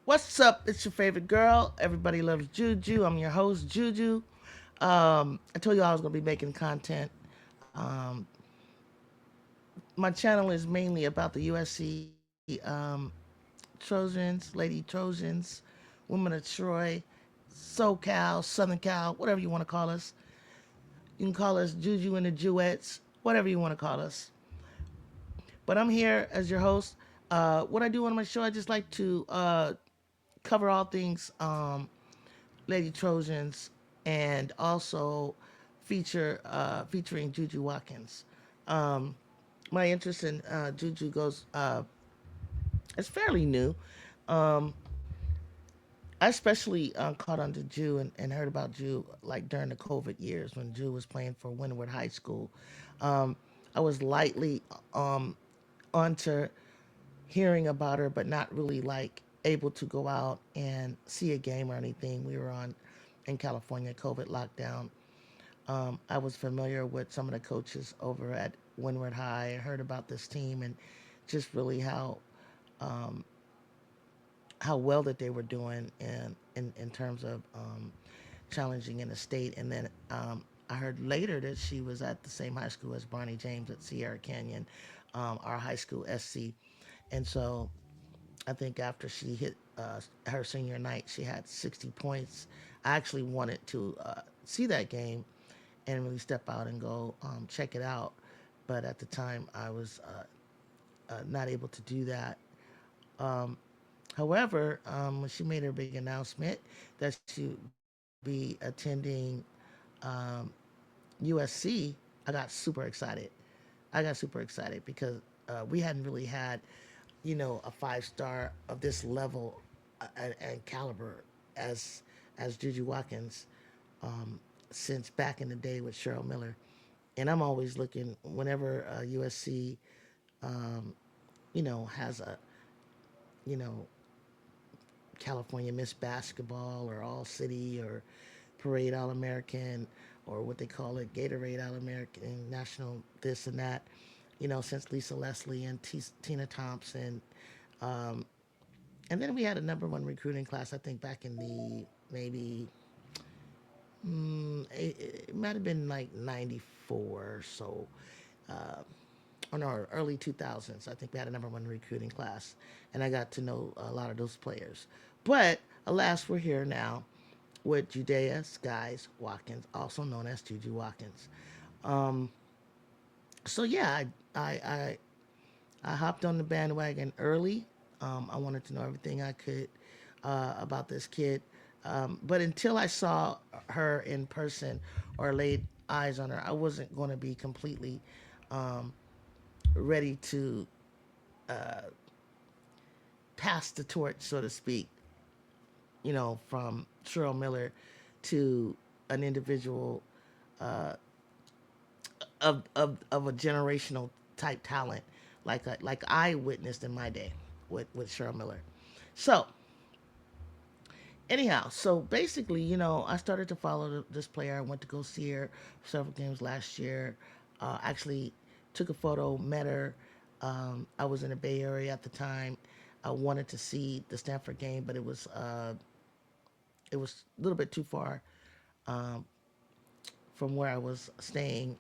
What's up? It's your favorite girl. Everybody loves Juju. I'm your host, Juju. I told you I was going to be making content. Um, my channel is mainly about the USC Trojans, Lady Trojans, Women of Troy, SoCal, Southern Cal, whatever you want to call us. You can call us Juju and the Jewettes, whatever you want to call us. But I'm here as your host. What I do on my show, I just like to cover all things Lady Trojans, and also featuring JuJu Watkins. Um, my interest in JuJu goes it's fairly new. Um, I especially caught on to Jew and heard about Jew like during the COVID years when Jew was playing for Windward High School. Um, I was lightly onto hearing about her, but not really like able to go out and see a game or anything. We were on in California COVID lockdown. I was familiar with some of the coaches over at Windward High. I heard about this team and just really um, how well that they were doing in terms of challenging in the state. And then I heard later that she was at the same high school as Barney James at Sierra Canyon, our high school SC. And so I think after she hit her senior night, she had 60 points. I actually wanted to see that game and really step out and go check it out. But at the time, I was not able to do that. Um, However, when she made her big announcement that she would be attending USC, I got super excited. I got super excited because we hadn't really had, a 5 star of this level and caliber as JuJu Watkins um, since back in the day with Cheryl Miller. And I'm always looking whenever USC, um, has a, you know, California Miss Basketball or All City or Parade All American or what they call it, Gatorade All American, National this and that. Since Lisa Leslie and Tina Thompson. Um, and then we had a number one recruiting class, I think, back in the maybe, it might have been like 94 or so. Uh, or no, early 2000s. I think we had a number one recruiting class, and I got to know a lot of those players. But alas, we're here now with Judea Skies Watkins, also known as JuJu Watkins. Um, so yeah, I hopped on the bandwagon early. I wanted to know everything I could about this kid. But until I saw her in person or laid eyes on her, I wasn't going to be completely um, ready to uh, pass the torch, so to speak, from Cheryl Miller to an individual uh, of a generational type talent like I witnessed in my day with Cheryl Miller. So anyhow, so basically, I started to follow this player. I went to go see her several games last year. Actually, took a photo, met her. I was in the Bay Area at the time. I wanted to see the Stanford game, but it was a little bit too far um, from where I was staying.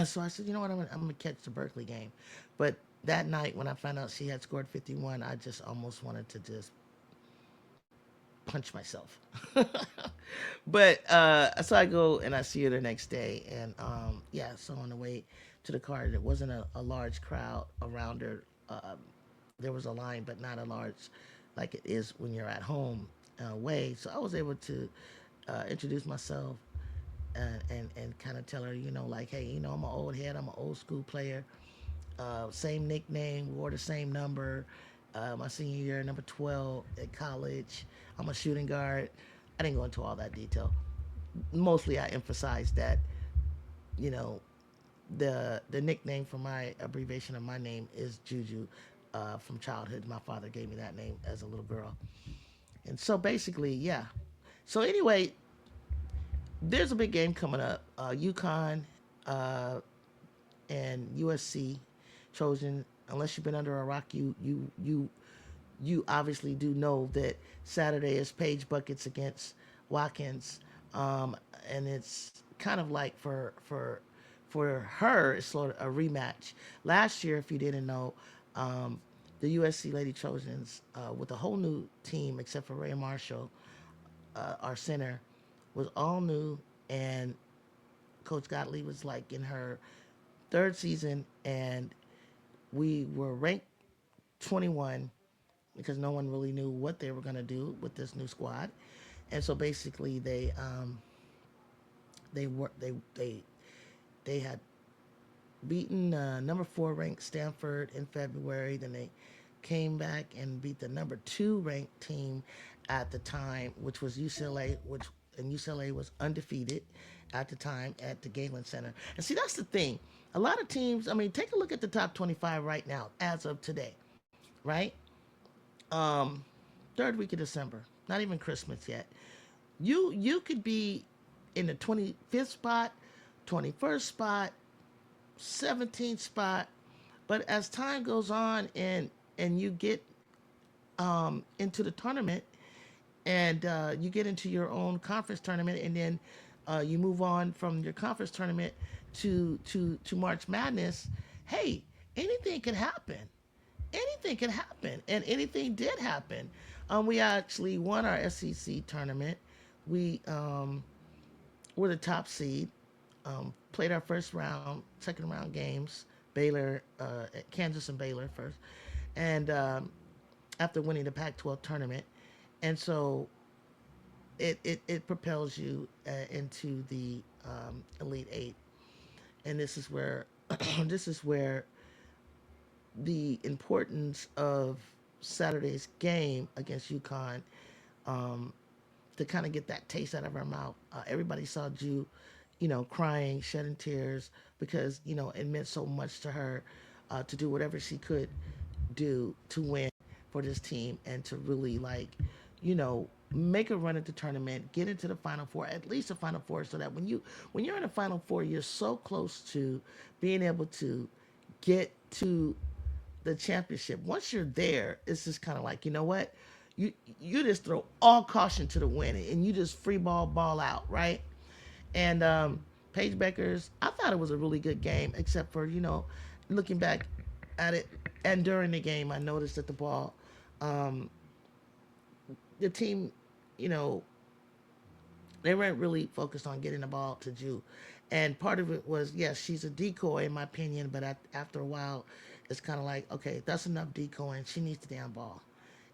So I said, you know what, I'm gonna catch the Berkeley game. But that night when I found out she had scored 51, I just almost wanted to just punch myself. But so I go and I see her the next day, and yeah, so on the way to the car, there wasn't a large crowd around her. There was a line, but not a large, like it is when you're at home way. So I was able to introduce myself, and kind of tell her, like, hey, I'm an old head, I'm an old school player, same nickname, wore the same number. My senior year, number 12 at college. I'm a shooting guard. I didn't go into all that detail. Mostly, I emphasized that, you know, the nickname for my abbreviation of my name is Juju. From childhood, my father gave me that name as a little girl, and so basically, yeah. So anyway, there's a big game coming up. UConn uh, and USC Trojan. Unless you've been under a rock, you obviously do know that Saturday is Paige Buckets against Watkins, and it's kind of like for her, it's sort of a rematch. Last year, if you didn't know, the USC Lady Trojans, with a whole new team except for Ray Marshall, our center, was all new, and Coach Gottlieb was like in her third season, and we were ranked 21 because no one really knew what they were going to do with this new squad. And so basically they were they had beaten number 4 ranked Stanford in February. Then they came back and beat the number 2 ranked team at the time, which was UCLA, and UCLA was undefeated at the time at the Galen Center. And see, that's the thing. A lot of teams. I mean, take a look at the top 25 right now, as of today, right? Um, third week of December, not even Christmas yet. You could be in the 25th spot, 21st spot, 17th spot, but as time goes on and you get into the tournament, and you get into your own conference tournament, and then you move on from your conference tournament to March Madness. Hey, anything can happen. Anything can happen, and anything did happen. We actually won our SEC tournament. We were the top seed. Played our first round, second round games. Baylor, Kansas, and Baylor first, and after winning the Pac-12 tournament, and so it propels you into the Elite Eight, and this is where this is where the importance of Saturday's game against UConn, um, to kind of get that taste out of her mouth. Everybody saw Ju, crying, shedding tears because it meant so much to her, to do whatever she could do to win for this team and to really make a run at the tournament, get into the Final Four, at least the Final Four, so that when you're in the Final Four, you're so close to being able to get to the championship. Once you're there, it's just kind of like, you know what, you just throw all caution to the wind and you just free ball out, right? And Paige Becker's, I thought it was a really good game, except for looking back at it, and during the game, I noticed that um, the team, you know, they weren't really focused on getting the ball to Ju. And part of it was, yes, she's a decoy in my opinion, but after a while, it's kind of like, okay, that's enough decoying. She needs the damn ball.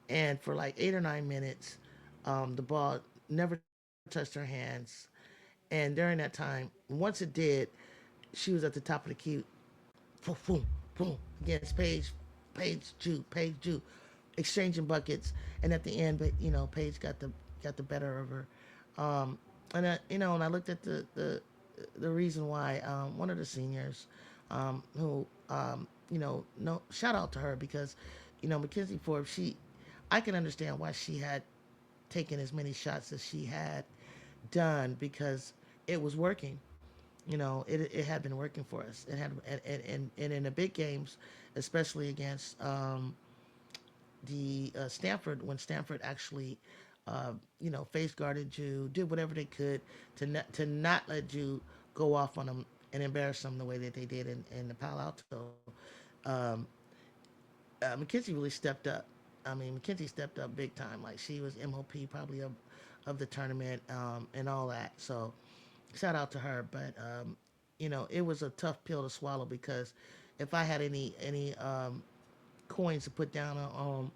And for like 8 or 9 minutes, the ball never touched her hands. And during that time, once it did, she was at the top of the key, boom, boom, boom, against Paige Jew, exchanging buckets. And at the end, but Paige got the better of her. Um, and I looked at the reason why, one of the seniors, who, no, shout out to her because, Mackenzie Forbes, I can understand why she had taken as many shots as she had done because it was working. It had been working for us. It had, and in the big games, especially against the Stanford, when Stanford actually, face guarded Jew, did whatever they could to not let Jew go off on them and embarrass them the way that they did in the Palo Alto. Um, McKenzie really stepped up. I mean, McKenzie stepped up big time. Like she was MOP probably of the tournament, and all that. So shout out to her. But it was a tough pill to swallow because if I had any coins to put down on,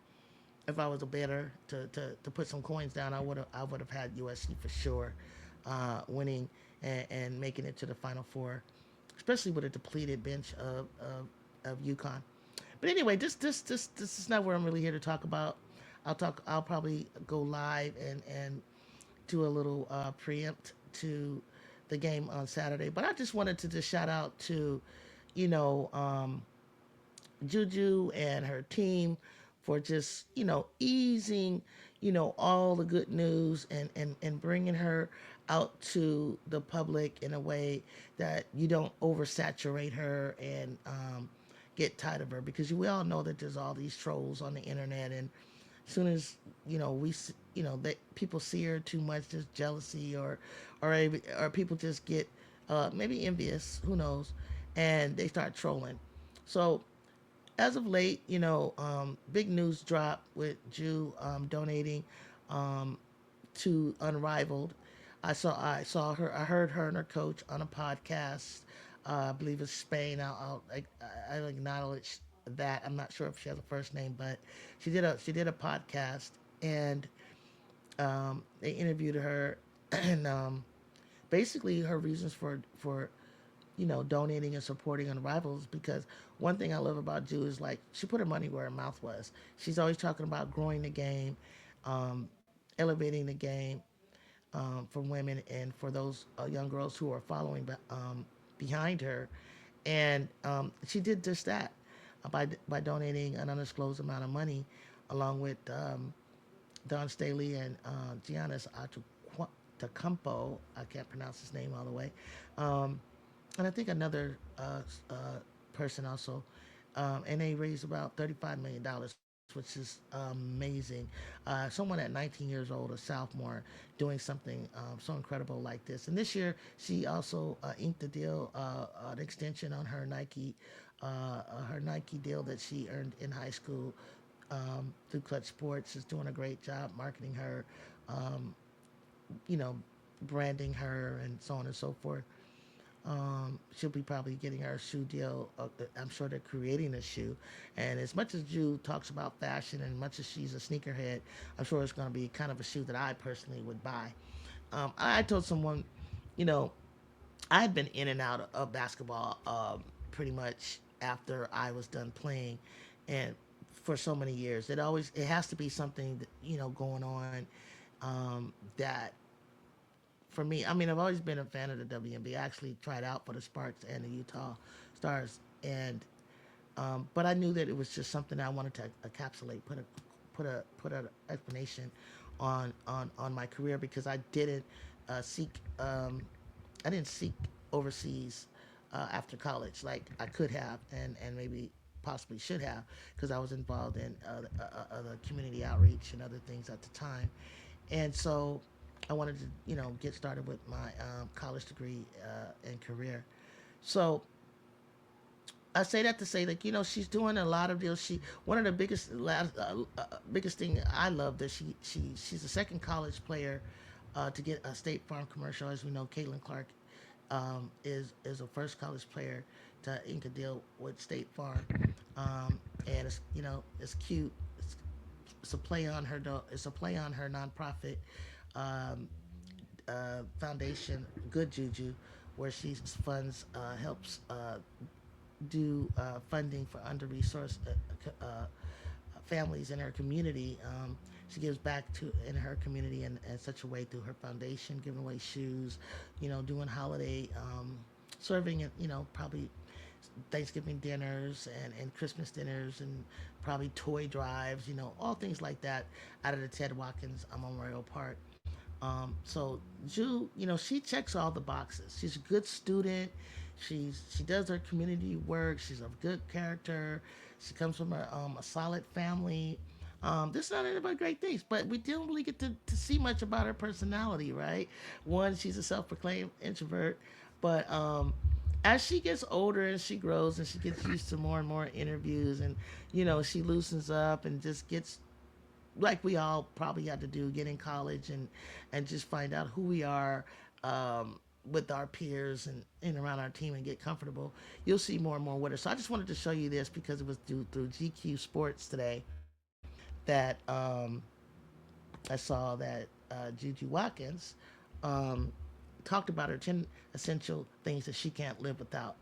if I was a better to put some coins down, I would have had USC for sure, winning. and making it to the Final Four, especially with a depleted bench of UConn. But anyway, this is not what I'm really here to talk about. I'll probably go live and do a little preempt to the game on Saturday. But I just wanted to just shout out to, you know, Juju and her team for just, easing, all the good news and bringing her out to the public in a way that you don't oversaturate her and get tired of her, because we all know that there's all these trolls on the internet, and as soon as that people see her too much, there's jealousy, or people just get maybe envious, who knows, and they start trolling. So as of late, big news drop with Jew donating um, to Unrivaled. I heard her and her coach on a podcast. I believe it's Spain. I'll acknowledge that. I'm not sure if she has a first name, but she did a podcast, and they interviewed her, and basically her reasons for donating and supporting Unrivals, because one thing I love about Jew is, like, she put her money where her mouth was. She's always talking about growing the game, um, elevating the game for women and for those young girls who are following behind her. And she did just that by donating an undisclosed amount of money, along with Don Staley and Giannis Antetokounmpo. I can't pronounce his name all the way. Um, and I think another person also, and they raised about $35 million, which is amazing. Someone at 19 years old, a sophomore, doing something so incredible like this. And this year, she also inked a deal, an extension on her Nike deal that she earned in high school through Clutch Sports. Is doing a great job marketing her, um, you know, branding her, and so on and so forth. She'll be probably getting her shoe deal. I'm sure they're creating a shoe. And as much as Jew talks about fashion and much as she's a sneakerhead, I'm sure it's going to be kind of a shoe that I personally would buy. I told someone, you know, I had been in and out of basketball pretty much after I was done playing, and for so many years, it has to be something that, going on that for me. I mean, I've always been a fan of the WNBA. I actually tried out for the Sparks and the Utah Stars, and but I knew that it was just something I wanted to encapsulate, put an explanation on my career, because seek I didn't seek overseas after college like I could have, and maybe possibly should have, because I was involved in other community outreach and other things at the time. And so I wanted to, get started with my college degree and career. So I say that to say that, she's doing a lot of deals. She One of the biggest thing I love, that she's the second college player to get a State Farm commercial. As we know, Caitlin Clark is a first college player to ink a deal with State Farm, and it's cute. It's a play on her. It's a play on her nonprofit um, foundation, Good Juju, where she funds helps do funding for under-resourced families in her community. She gives back to in her community in such a way through her foundation, giving away shoes, doing holiday serving, probably Thanksgiving dinners and Christmas dinners, and probably toy drives, all things like that out of the Ted Watkins Memorial Park. So Ju, she checks all the boxes. She's a good student. She does her community work. She's a good character. She comes from a solid family. This is not anybody great things, but we didn't really get to see much about her personality, right? One, she's a self-proclaimed introvert, but as she gets older and she grows and she gets used to more and more interviews, and she loosens up and just gets, like we all probably had to do, get in college and just find out who we are with our peers and around our team, and get comfortable. You'll see more and more with her. So I just wanted to show you this because it was through GQ Sports today that I saw that JuJu Watkins um, talked about her 10 essential things that she can't live without.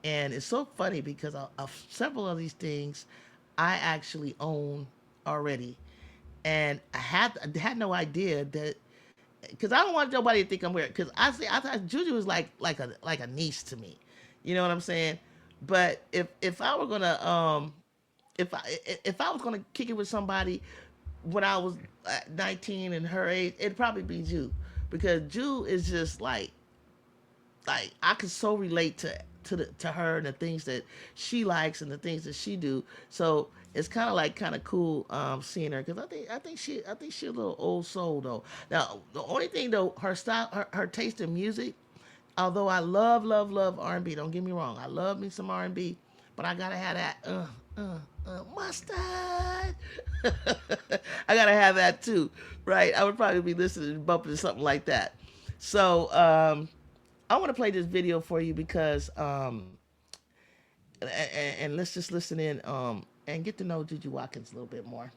And it's so funny because of several of these things I actually own already. And I had no idea that, because I don't want nobody to think I'm weird. Because I thought Juju was like a niece to me. You know what I'm saying? But if I were gonna if I was gonna kick it with somebody when I was 19 and her age, it'd probably be Ju, because Ju is just like I could so relate to her and the things that she likes and the things that she do. So it's kind of cool seeing her, because I think she a little old soul though. Now the only thing though, her style, her taste in music, although I love R&B. Don't get me wrong, I love me some R&B, but I gotta have that mustard. I gotta have that too, right? I would probably be listening and bumping to something like that. So I want to play this video for you because and let's just listen in and get to know JuJu Watkins a little bit more.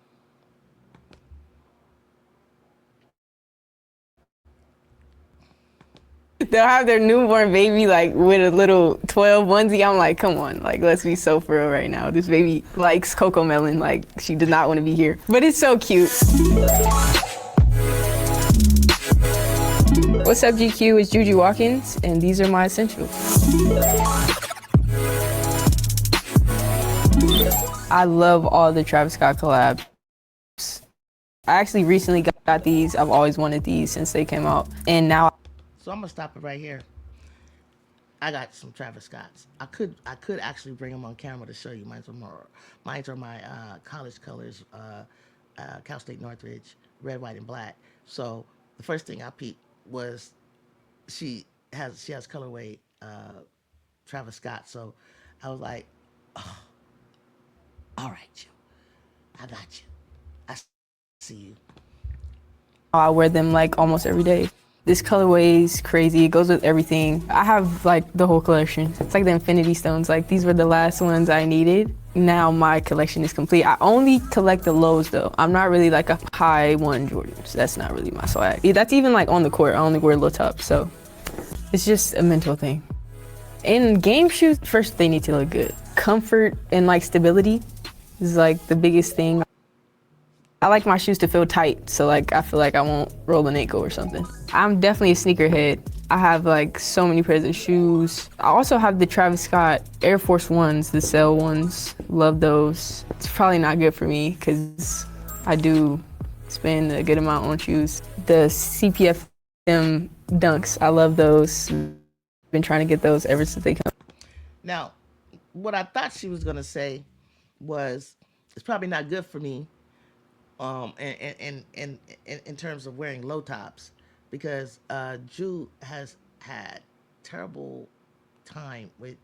They'll have their newborn baby like with a little 12 onesie. I'm like, come on, like let's be so for real right now. This baby likes Coco Melon, like she does not want to be here. But it's so cute. What's up, GQ? It's JuJu Watkins, and these are my essentials. I love all the Travis Scott collabs. I actually recently got these. I've always wanted these since they came out, and now. So I'm gonna stop it right here. I got some Travis Scotts. I could actually bring them on camera to show you. Mine's are my college colors, Cal State Northridge, red, white, and black. So the first thing I peeped was she has colorway Travis Scott. So I was like, oh, all right, you, I got you. I see you. I wear them like almost every day. This colorway is crazy. It goes with everything. I have like the whole collection. It's like the Infinity Stones. Like these were the last ones I needed. Now my collection is complete. I only collect the lows though. I'm not really like a high one Jordans. That's not really my swag. That's even like on the court. I only wear low tops. So it's just a mental thing. In game shoes, first they need to look good. Comfort and like stability is like the biggest thing. I like my shoes to feel tight, so like I feel like I won't roll an ankle or something. I'm definitely a sneakerhead. I have like so many pairs of shoes. I also have the Travis Scott Air Force Ones, the Cell ones. Love those. It's probably not good for me because I do spend a good amount on shoes. The CPFM Dunks, I love those. Been trying to get those ever since they come. Now, what I thought she was gonna say was, it's probably not good for me in terms of wearing low tops, because Ju has had terrible time with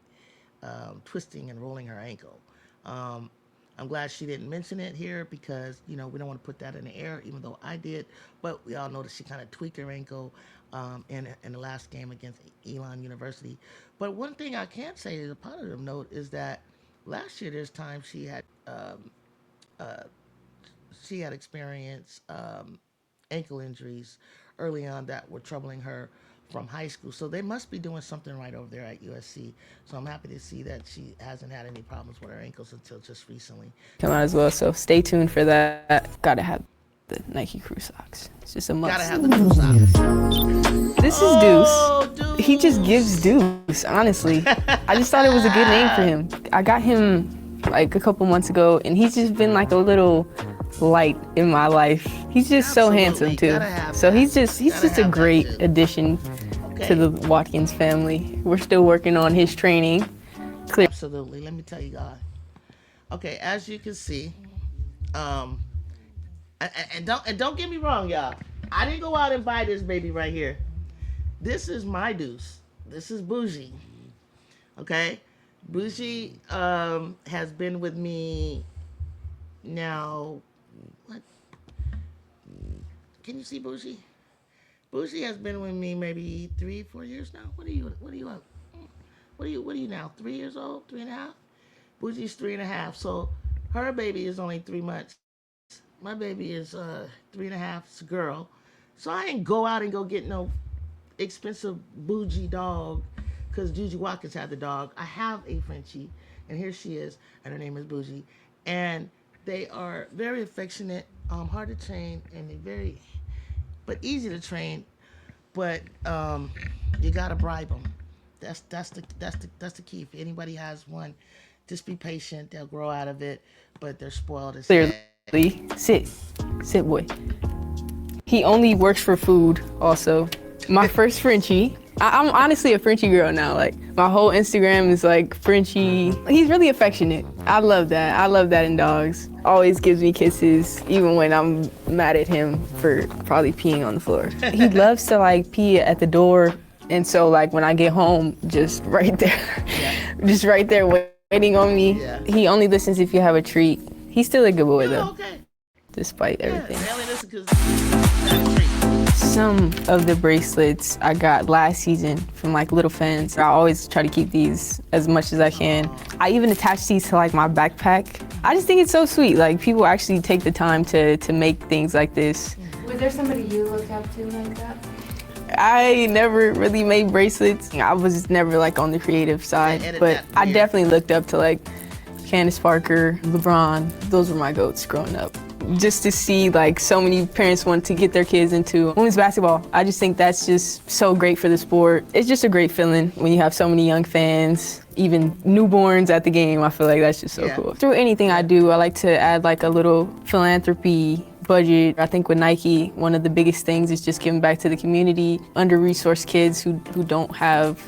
twisting and rolling her ankle. Um, I'm glad she didn't mention it here, because we don't want to put that in the air, even though I did. But we all know that she kind of tweaked her ankle in the last game against Elon University. But one thing I can say as a positive note is that last year this time uh, she had experienced ankle injuries early on that were troubling her from high school. So they must be doing something right over there at USC. So I'm happy to see that she hasn't had any problems with her ankles until just recently. Come out as well, so stay tuned for that. Gotta have the Nike Crew socks. It's just a must. Gotta have the Crew socks. This is Deuce. He just gives Deuce, honestly. I just thought it was a good name for him. I got him like a couple months ago, and he's just been like a little light in my life. He's just so handsome too. So he's just a great addition to the Watkins family. We're still working on his training. Clear. Absolutely. Let me tell you guys. Okay, as you can see, and don't get me wrong, y'all. I didn't go out and buy this baby right here. This is my Deuce. This is Bougie. Okay, Bougie has been with me now. What? Can you see Bougie? Bougie has been with me maybe 3-4 years now. What are you up? What are you now? 3 years old? 3.5? Bougie's 3.5. So her baby is only 3 months. My baby is 3.5. It's a girl. So I didn't go out and go get no expensive bougie dog because JuJu Watkins had the dog. I have a Frenchie, and here she is, and her name is Bougie. And they are very affectionate, hard to train, and they very, but easy to train. But you gotta bribe them. That's the key. If anybody has one, just be patient. They'll grow out of it, but they're spoiled as heck. Clearly, sit, boy. He only works for food. Also, my first Frenchie. I'm honestly a Frenchie girl now. Like my whole Instagram is like Frenchie. He's really affectionate. I love that. I love that in dogs. Always gives me kisses, even when I'm mad at him for probably peeing on the floor. He loves to like pee at the door, and so like when I get home, just right there, just right there waiting on me. Yeah. He only listens if you have a treat. He's still a good boy though, Okay. despite everything. Yeah, they only listen 'cause that's a treat. Some of the bracelets I got last season from like little fans. I always try to keep these as much as I can. I even attach these to like my backpack. I just think it's so sweet. Like people actually take the time to make things like this. Was there somebody you looked up to like that? I never really made bracelets. I was never like on the creative side, but I definitely looked up to like Candace Parker, LeBron. Those were my goats growing up. Just to see like so many parents want to get their kids into women's basketball. I just think that's just so great for the sport. It's just a great feeling when you have so many young fans, even newborns at the game. I feel like that's just so cool. Through anything I do, I like to add like a little philanthropy budget. I think with Nike, one of the biggest things is just giving back to the community, under-resourced kids who don't have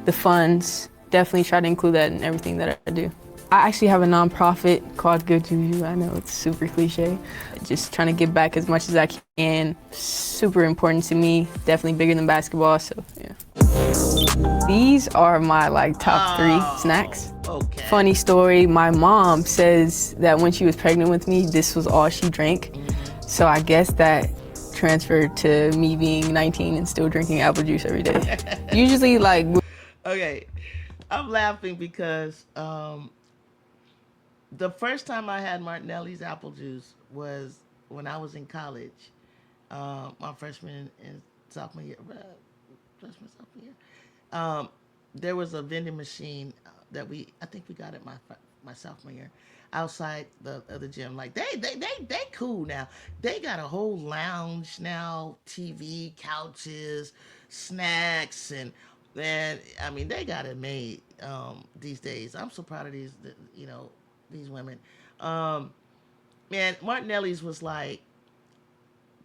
the funds. Definitely try to include that in everything that I do. I actually have a nonprofit called Good JuJu. I know it's super cliche. Just trying to give back as much as I can. Super important to me. Definitely bigger than basketball, so yeah. These are my like top 3 snacks. Okay. Funny story, my mom says that when she was pregnant with me, this was all she drank. So I guess that transferred to me being 19 and still drinking apple juice every day. Usually like... Okay, I'm laughing because the first time I had Martinelli's apple juice was when I was in college, my freshman and sophomore year. Sophomore year. There was a vending machine that I think we got at my sophomore year, outside the gym. Like they cool now. They got a whole lounge now, TV, couches, snacks, and I mean they got it made these days. I'm so proud of these women. Man, Martinelli's was like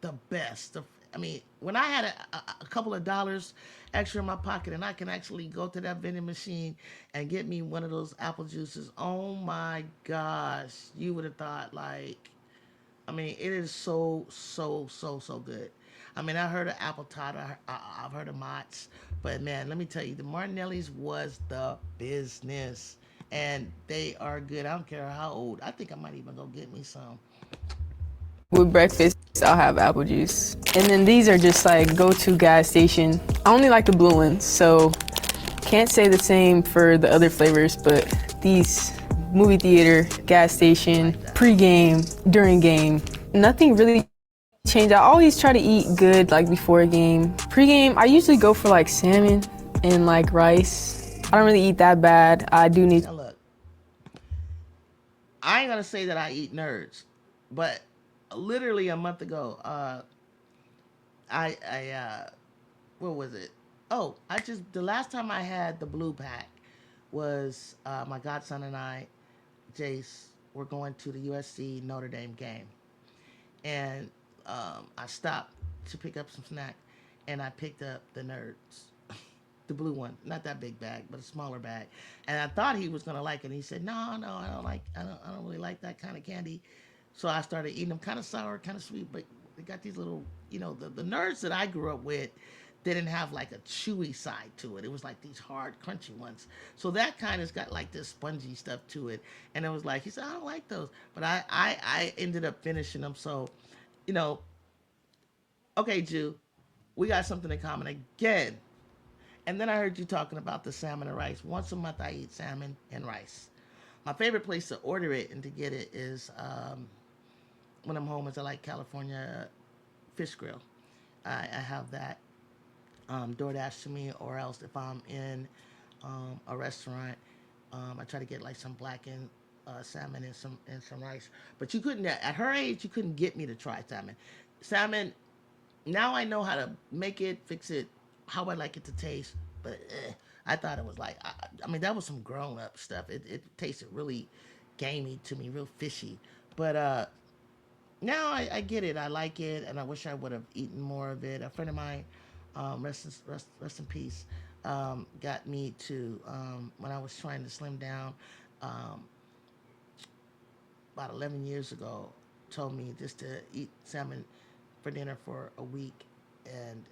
the best. I mean, when I had a couple of dollars extra in my pocket and I can actually go to that vending machine and get me one of those apple juices, oh my gosh, you would have thought like, I mean, it is so good. I mean, I heard of apple tot, I've heard of Mott's, but man, let me tell you, the Martinelli's was the business. And they are good. I don't care how old. I think I might even go get me some. With breakfast, I'll have apple juice. And then these are just like go-to gas station. I only like the blue ones, so can't say the same for the other flavors, but these movie theater, gas station, pre-game, during game, nothing really changed. I always try to eat good like before a game. Pre-game, I usually go for like salmon and like rice. I don't really eat that bad. I do need... Now look, I ain't gonna say that I eat nerds, but literally a month ago, what was it? Oh, the last time I had the blue pack was my godson and I, Jace, were going to the USC Notre Dame game, and I stopped to pick up some snack, and I picked up the nerds. The blue one, not that big bag, but a smaller bag. And I thought he was gonna like it. And he said, "No, I don't really like that kind of candy." So I started eating them, kind of sour, kind of sweet. But they got these little, the nerds that I grew up with didn't have like a chewy side to it. It was like these hard, crunchy ones. So that kind of got like this spongy stuff to it. And it was like he said, "I don't like those," but I ended up finishing them. So, you know, okay, Jew, we got something in common again. And then I heard you talking about the salmon and rice. Once a month, I eat salmon and rice. My favorite place to order it and to get it is when I'm home. Is I like California Fish Grill. I have that. DoorDash to me, or else if I'm in a restaurant, I try to get like some blackened salmon and some rice. But you couldn't at her age. You couldn't get me to try salmon. Salmon. Now I know how to make it, fix it, how I like it to taste. But I thought it was like I mean that was some grown up stuff. It tasted really gamey to me, real fishy. But now I get it. I like it, and I wish I would have eaten more of it. A friend of mine, rest in peace, got me to when I was trying to slim down um, about 11 years ago. Told me just to eat salmon for dinner for a week, and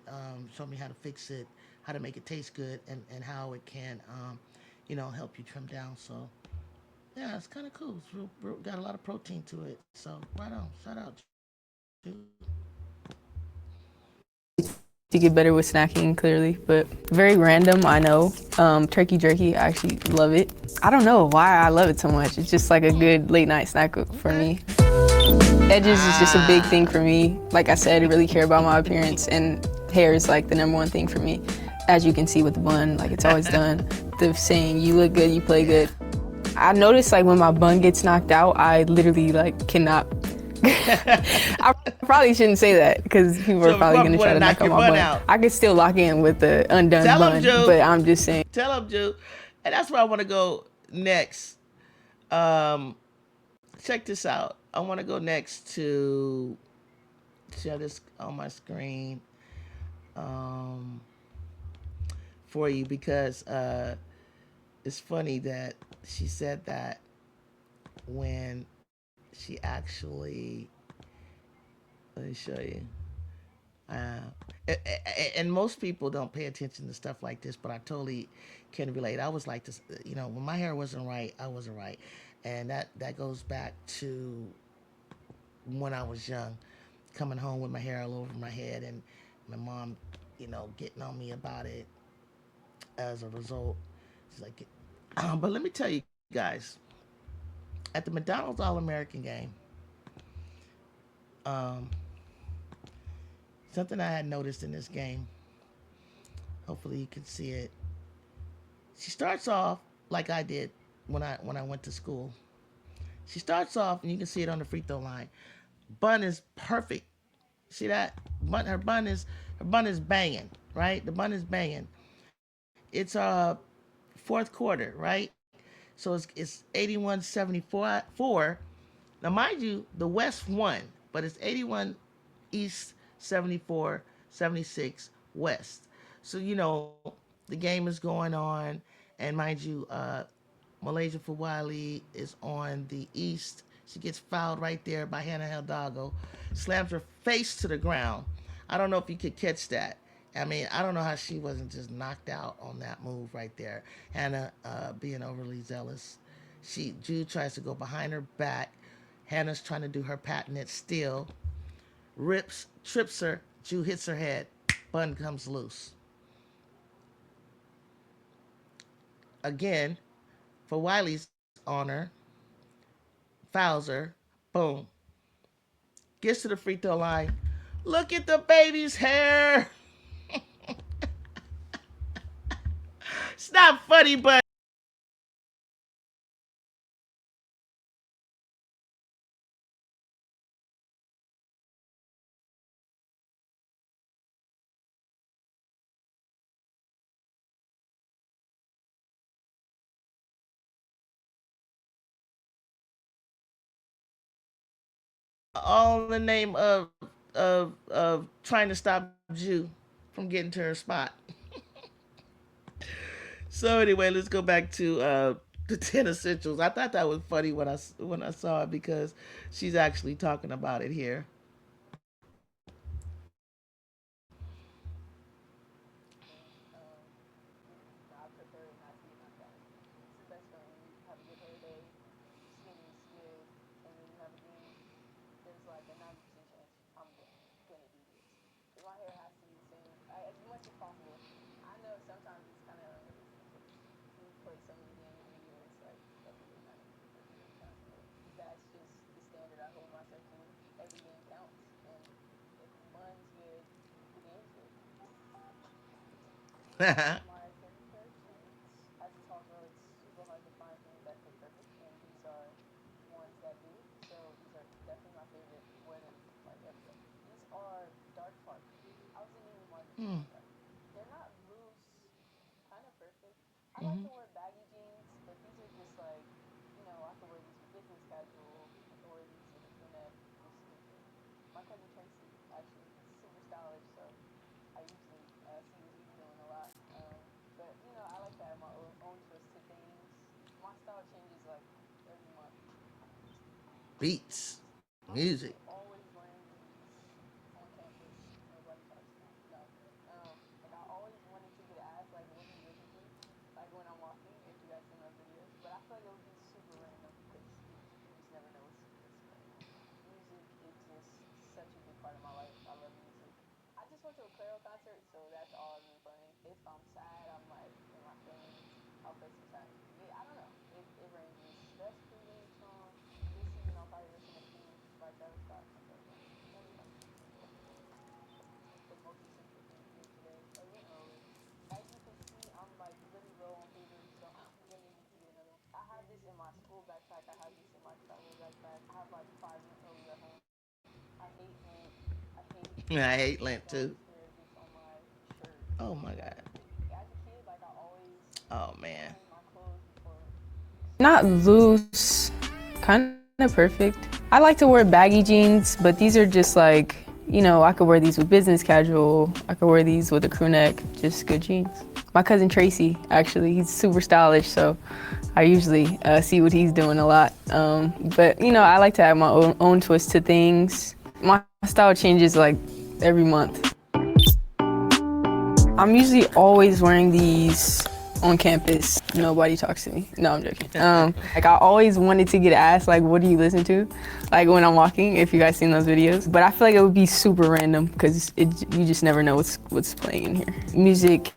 showed me how to fix it, how to make it taste good, and how it can, help you trim down. So yeah, it's kind of cool. It's got a lot of protein to it. So right on. Shout out, dude. To get better with snacking, clearly, but very random, I know. Turkey jerky, I actually love it. I don't know why I love it so much. It's just like a good late night snack for me. Edges is just a big thing for me. Like I said, I really care about my appearance, and hair is like the #1 thing for me. As you can see with the bun, like it's always done. The saying, you look good, you play good. I notice like when my bun gets knocked out, I literally like cannot. I probably shouldn't say that because people are probably going to try to knock out my bun. Out. I could still lock in with the undone bun, but I'm just saying. Tell them, Ju. And that's where I want to go next. Check this out. I want to go next to share this on my screen for you because it's funny that she said that when she actually, let me show you. And most people don't pay attention to stuff like this, but I totally can relate. I was like this, when my hair wasn't right, I wasn't right. And that goes back to when I was young, coming home with my hair all over my head, and my mom, getting on me about it as a result. She's like, but let me tell you guys, at the McDonald's All-American game, something I had noticed in this game, hopefully you can see it. She starts off like I did when I went to school. She starts off, and you can see it on the free throw line. Bun is perfect. See that? Her bun is banging, right? The bun is banging. It's fourth quarter, right? So it's 81-74. Now mind you, the West won, but it's 81 East, 74-76 West. So the game is going on, and mind you, Malaysia for Wiley is on the East. She gets fouled right there by Hannah Hidalgo, slams her face to the ground. I don't know if you could catch that. I mean, I don't know how she wasn't just knocked out on that move right there. Hannah being overly zealous. Ju tries to go behind her back. Hannah's trying to do her patented steal. Trips her. Ju hits her head. Bun comes loose. Again, for Wiley's honor, fouls her. Boom. Gets to the free throw line. Look at the baby's hair. It's not funny, but all in the name of trying to stop Ju from getting to her spot. So anyway, let's go back to the 10 essentials. I thought that was funny when I saw it because she's actually talking about it here. Hmm. Mhm. Beats, music. Yeah, I hate lint too. Oh my god. Oh man. Not loose, kind of perfect. I like to wear baggy jeans, but these are just like, I could wear these with business casual. I could wear these with a crew neck, just good jeans. My cousin Tracy, actually, he's super stylish, so I usually see what he's doing a lot. But I like to add my own twist to things. My style changes like every month. I'm usually always wearing these on campus. Nobody talks to me. No, I'm joking. Like I always wanted to get asked, like, what do you listen to? Like when I'm walking, if you guys seen those videos. But I feel like it would be super random because you just never know what's playing in here. Music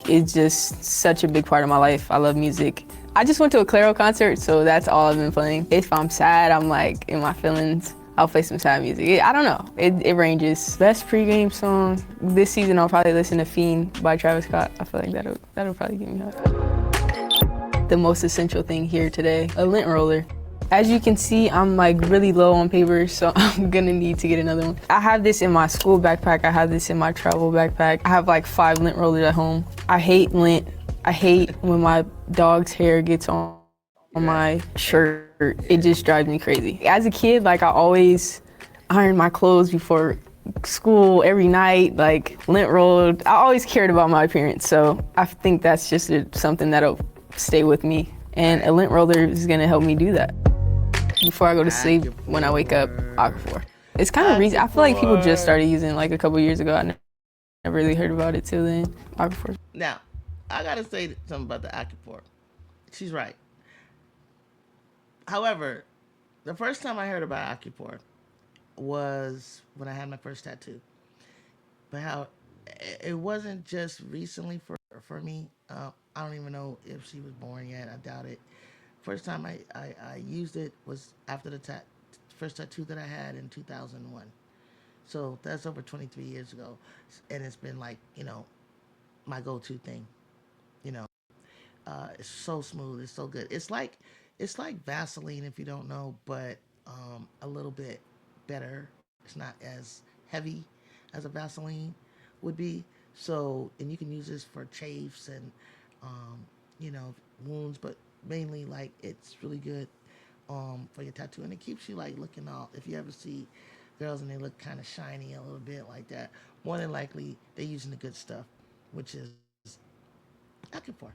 is just such a big part of my life. I love music. I just went to a Claro concert, so that's all I've been playing. If I'm sad, I'm like in my feelings, I'll play some sad music. I don't know, it ranges. Best pregame song, this season I'll probably listen to Fiend by Travis Scott. I feel like that'll probably get me hot. The most essential thing here today, a lint roller. As you can see, I'm like really low on paper, so I'm gonna need to get another one. I have this in my school backpack, I have this in my travel backpack. I have like 5 lint rollers at home. I hate lint. I hate when my dog's hair gets on my shirt. It just drives me crazy. As a kid, like I always ironed my clothes before school every night, like lint rolled. I always cared about my appearance, so I think that's just something that'll stay with me. And a lint roller is gonna help me do that. Before I go to sleep, when I wake up, Aquaphor. It's kind of recent. I feel like people just started using it like a couple years ago. I never really heard about it till then. Aquaphor. Now, I gotta say something about the Aquaphor. She's right. However, the first time I heard about Aquaphor was when I had my first tattoo. But how it wasn't just recently for me. I don't even know if she was born yet. I doubt it. First time I used it was after the first tattoo that I had in 2001. So that's over 23 years ago. And it's been like, my go-to thing. You know, it's so smooth. It's so good. It's like Vaseline if you don't know, but a little bit better. It's not as heavy as a Vaseline would be. So, and you can use this for chafes and, wounds, but mainly like it's really good for your tattoo, and it keeps you like looking all. If you ever see girls and they look kind of shiny a little bit like that, more than likely they're using the good stuff, which is Aquaphor.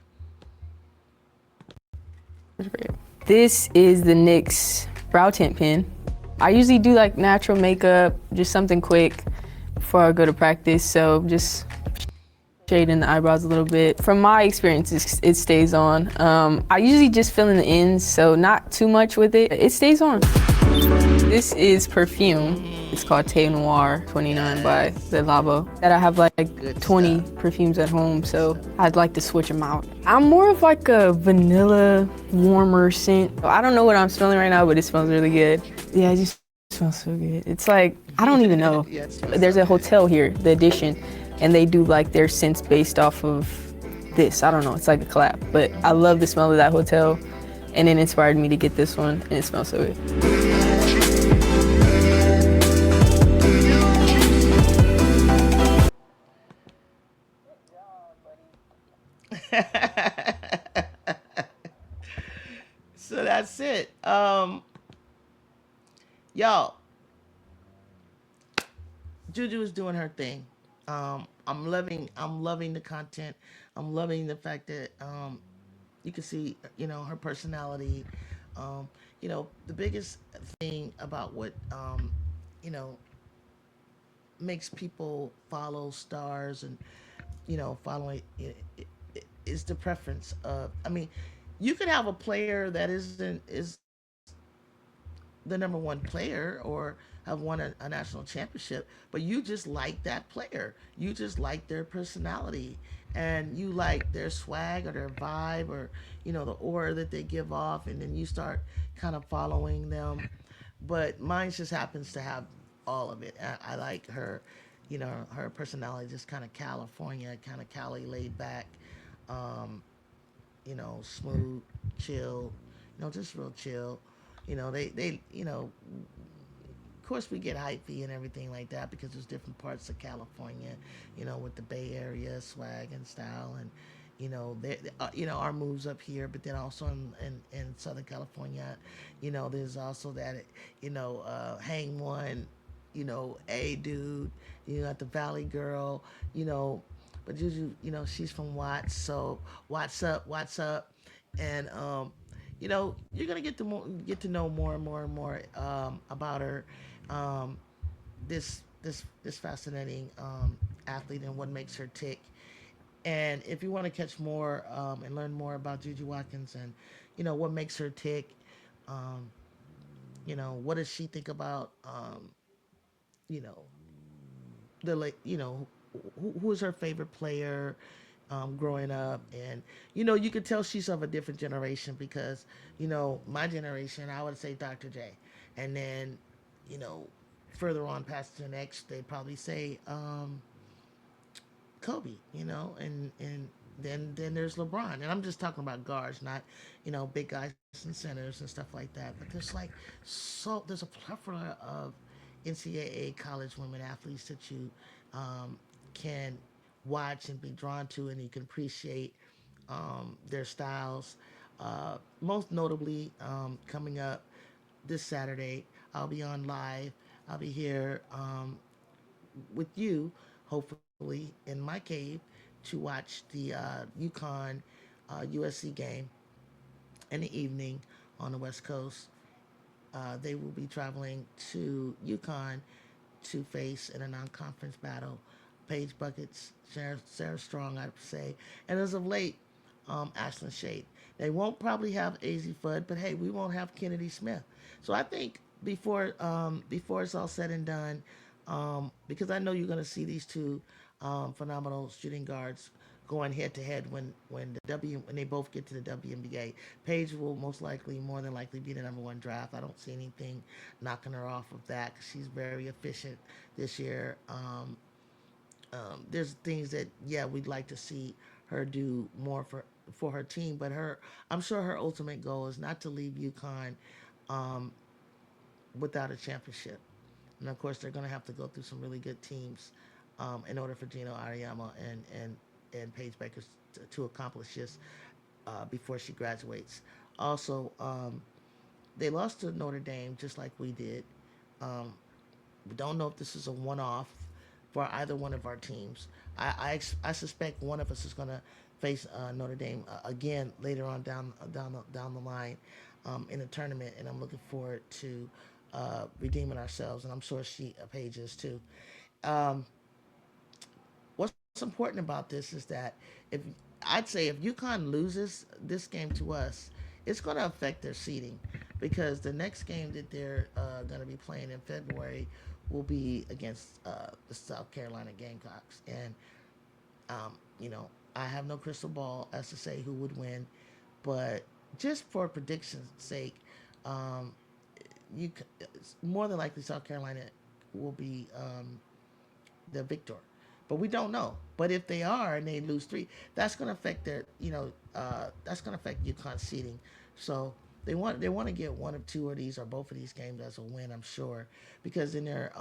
This is the NYX brow tint pen. I usually do like natural makeup, just something quick before I go to practice. So just shading the eyebrows a little bit. From my experience, it stays on. I usually just fill in the ends, so not too much with it. It stays on. This is perfume. It's called Thé Noir 29 by the Labo. That I have like 20 perfumes at home, so I'd like to switch them out. I'm more of like a vanilla warmer scent. I don't know what I'm smelling right now, but it smells really good. Yeah, it just smells so good. It's like, I don't even know. There's a hotel here, The Edition, and they do like their scents based off of this. I don't know. It's like a collab, but I love the smell of that hotel, and it inspired me to get this one, and it smells so good. So that's it. Y'all, Juju is doing her thing. I'm loving the content. I'm loving the fact that you can see, her personality. Um, the biggest thing about what you know makes people follow stars and following is the preference of. I mean, you could have a player that is the number one player or have won a national championship, but you just like that player. You just like their personality and you like their swag or their vibe or, the aura that they give off. And then you start kind of following them. But mine just happens to have all of it. I like her, her personality, just kind of California, kind of Cali laid back, um, smooth, chill, just real chill. They of course we get hypey and everything like that because there's different parts of California, with the Bay Area swag and style and our moves up here, but then also in Southern California, there's also that, hang one, a dude, you got the Valley girl, but Juju, she's from Watts, so Watts up, and you're gonna get to know more and more and more about her, um, this fascinating athlete and what makes her tick. And if you want to catch more and learn more about Juju Watkins and what makes her tick, um, what does she think about you know the like who is her favorite player growing up, and you could tell she's of a different generation because my generation I would say Dr. J, and then you know further on past the next they'd probably say Kobe, and then there's LeBron, and I'm just talking about guards, not big guys and centers and stuff like that. But there's a plethora of NCAA college women athletes that you can watch and be drawn to, and you can appreciate their styles. Most notably, coming up this Saturday, I'll be on live. I'll be here with you, hopefully, in my cave to watch the UConn USC game in the evening on the West Coast. They will be traveling to UConn to face in a non-conference battle Paige Buckets, Sarah Strong, I'd say, and as of late, Ashlyn Shade. They won't probably have AZ Fudd, but hey, we won't have Kennedy Smith. So I think before it's all said and done, because I know you're going to see these two phenomenal shooting guards going head to head when they both get to the WNBA. Paige will more than likely be the number one draft. I don't see anything knocking her off of that because she's very efficient this year. There's things that we'd like to see her do more for her team, but I'm sure her ultimate goal is not to leave UConn um, without a championship. And of course, they're going to have to go through some really good teams in order for Gino Ariama and Paige Baker to accomplish this before she graduates. Also, they lost to Notre Dame just like we did. Um, we don't know if this is a one-off for either one of our teams. I suspect one of us is going to face Notre Dame again later on down the line in the tournament, and I'm looking forward to redeeming ourselves, and I'm sure Paige is too. Um, what's important about this is that if I'd say if UConn loses this game to us, it's going to affect their seeding because the next game that they're going to be playing in February will be against the South Carolina Gamecocks, and I have no crystal ball as to say who would win, but just for prediction's sake, um, you more than likely South Carolina will be the victor but we don't know. But if they are and they lose three, that's going to affect their, that's going to affect UConn seeding. So they want to get one of two of these or both of these games as a win, I'm sure, because in their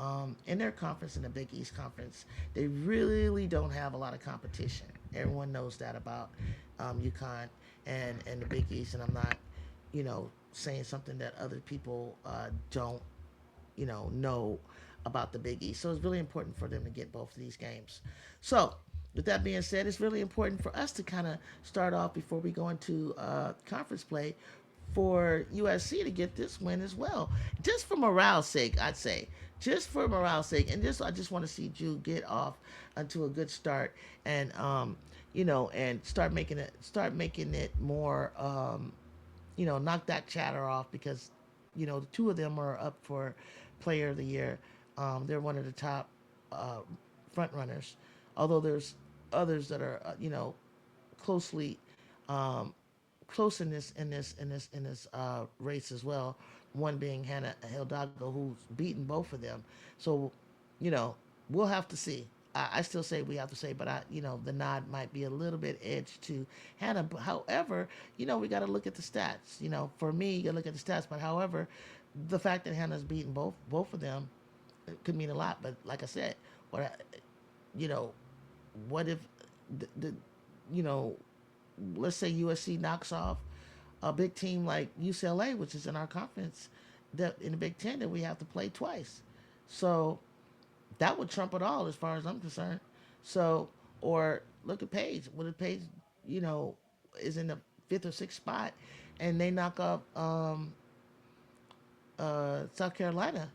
conference, in the Big East Conference, they really don't have a lot of competition. Everyone knows that about UConn and the Big East, and I'm not, saying something that other people don't, know about the Big East. So it's really important for them to get both of these games. So with that being said, it's really important for us to kind of start off before we go into conference play for USC to get this win as well. Just for morale's sake, I'd say. Just for morale's sake. And I just want to see Ju get off into a good start and and start making it more knock that chatter off because the two of them are up for player of the year. They're one of the top front runners, although there's others that are closely close in this race as well. One being Hannah Hidalgo, who's beaten both of them. So, we'll have to see. I still say we have to say, but the nod might be a little bit edged to Hannah. However, we got to look at the stats. For me, you got to look at the stats. But however, the fact that Hannah's beaten both of them could mean a lot. But like I said, what if let's say USC knocks off a big team like UCLA, which is in our conference, that in the Big Ten that we have to play twice. So that would trump it all as far as I'm concerned. So, or look at Page. What if Page, is in the 5th or 6th spot and they knock off South Carolina?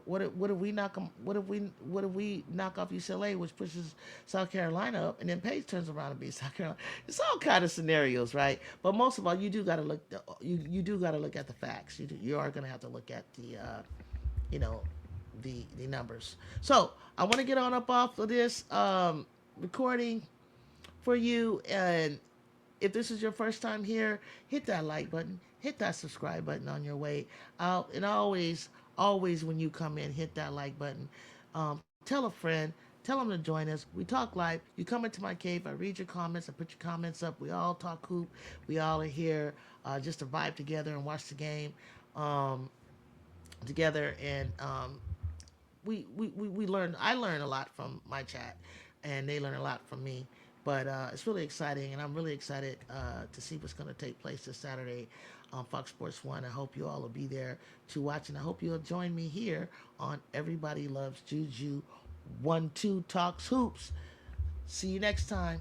What if we knock them? What if we knock off UCLA, which pushes South Carolina up, and then Page turns around and beats South Carolina? It's all kind of scenarios, right? But most of all, you do got to look. You do got to look at the facts. You are going to have to look at the the numbers. So I want to get on up off of this recording for you, and if this is your first time here, hit that like button, hit that subscribe button on your way out, and always when you come in, hit that like button. Tell a friend, tell them to join us. We talk live. You come into my cave, I read your comments, I put your comments up. We all talk hoop. We all are here just to vibe together and watch the game together. And we learn. I learn a lot from my chat, and they learn a lot from me. But it's really exciting, and I'm really excited to see what's going to take place this Saturday on Fox Sports 1. I hope you all will be there to watch, and I hope you'll join me here on Everybody Loves JuJu 1-2 Talks Hoops. See you next time.